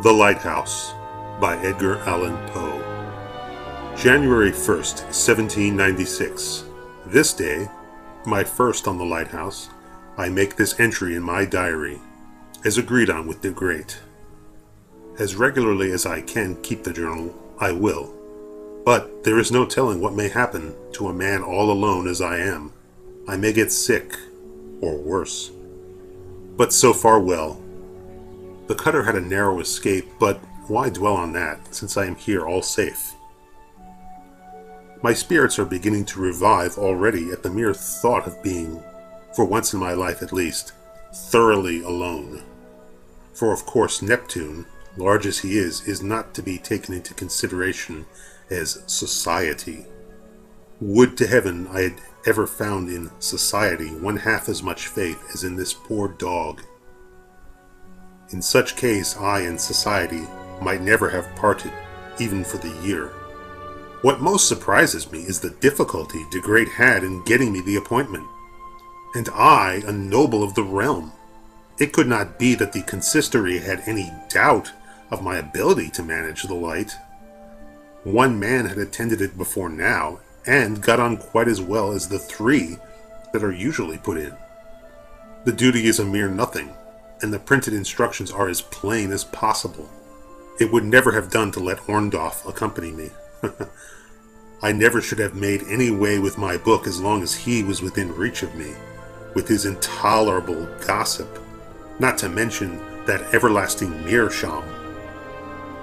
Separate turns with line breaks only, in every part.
The Lighthouse by Edgar Allan Poe. January 1st, 1796. This day, my first on the lighthouse, I make this entry in my diary, as agreed on with the great. As regularly as I can keep the journal, I will. But there is no telling what may happen to a man all alone as I am. I may get sick, or worse. But so far well. The cutter had a narrow escape, but why dwell on that, since I am here all safe? My spirits are beginning to revive already at the mere thought of being, for once in my life at least, thoroughly alone. For of course Neptune, large as he is not to be taken into consideration as society. Would to heaven I had ever found in society one half as much faith as in this poor dog. In such case, I and society might never have parted, even for the year. What most surprises me is the difficulty the great had in getting me the appointment. And I, a noble of the realm. It could not be that the consistory had any doubt of my ability to manage the light. One man had attended it before now, and got on quite as well as the three that are usually put in. The duty is a mere nothing, and the printed instructions are as plain as possible. It would never have done to let Orndorff accompany me. I never should have made any way with my book as long as he was within reach of me, with his intolerable gossip, not to mention that everlasting meerschaum.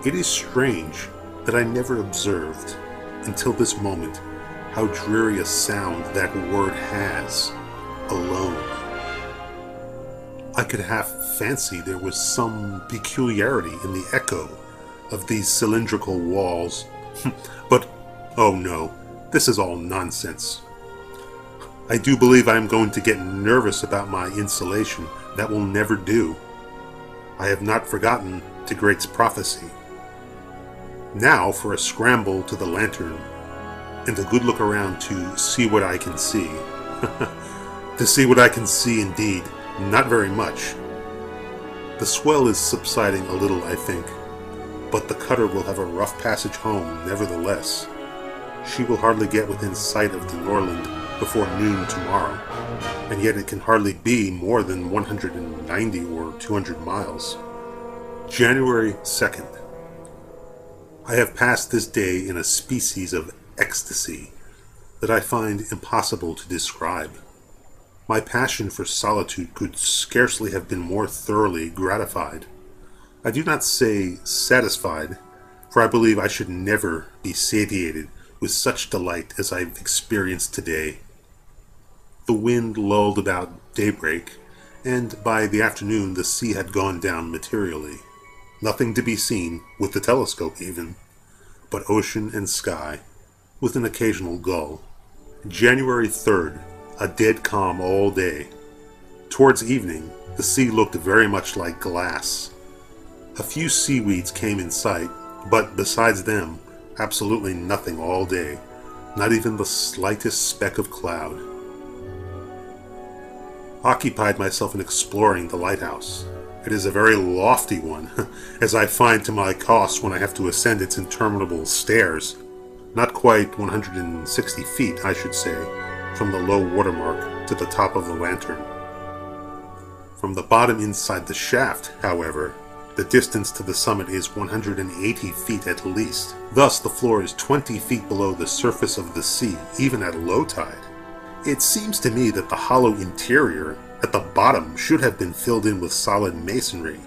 It is strange that I never observed, until this moment, how dreary a sound that word has, alone. I could half fancy there was some peculiarity in the echo of these cylindrical walls. But, oh no, this is all nonsense. I do believe I am going to get nervous about my insulation. That will never do. I have not forgotten the great's prophecy. Now for a scramble to the lantern, and a good look around to see what I can see. To see what I can see, indeed. Not very much. The swell is subsiding a little, I think, but the cutter will have a rough passage home, nevertheless. She will hardly get within sight of the Norland before noon tomorrow, and yet it can hardly be more than 190 or 200 miles. January 2nd. I have passed this day in a species of ecstasy that I find impossible to describe. My passion for solitude could scarcely have been more thoroughly gratified. I do not say satisfied, for I believe I should never be satiated with such delight as I've experienced today. The wind lulled about daybreak, and by the afternoon the sea had gone down materially. Nothing to be seen, with the telescope even, but ocean and sky, with an occasional gull. January 3rd. A dead calm all day. Towards evening, the sea looked very much like glass. A few seaweeds came in sight, but besides them, absolutely nothing all day, not even the slightest speck of cloud. Occupied myself in exploring the lighthouse. It is a very lofty one, as I find to my cost when I have to ascend its interminable stairs. Not quite 160 feet, I should say, from the low water mark to the top of the lantern. From the bottom inside the shaft, however, the distance to the summit is 180 feet at least. Thus the floor is 20 feet below the surface of the sea, even at low tide. It seems to me that the hollow interior at the bottom should have been filled in with solid masonry.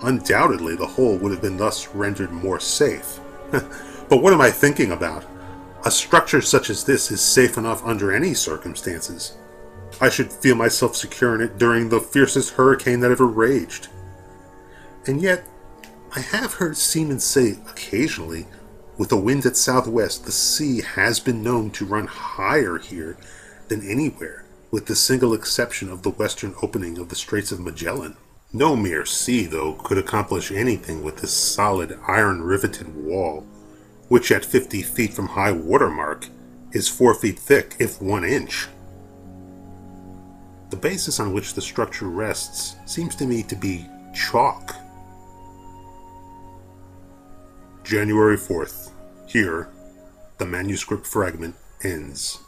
Undoubtedly the whole would have been thus rendered more safe. But what am I thinking about? A structure such as this is safe enough under any circumstances. I should feel myself secure in it during the fiercest hurricane that ever raged. And yet, I have heard seamen say occasionally, with a wind at southwest, the sea has been known to run higher here than anywhere, with the single exception of the western opening of the Straits of Magellan. No mere sea, though, could accomplish anything with this solid iron-riveted wall, which at 50 feet from high water mark is 4 feet thick, if 1 inch. The basis on which the structure rests seems to me to be chalk. January 4th. Here, the manuscript fragment ends.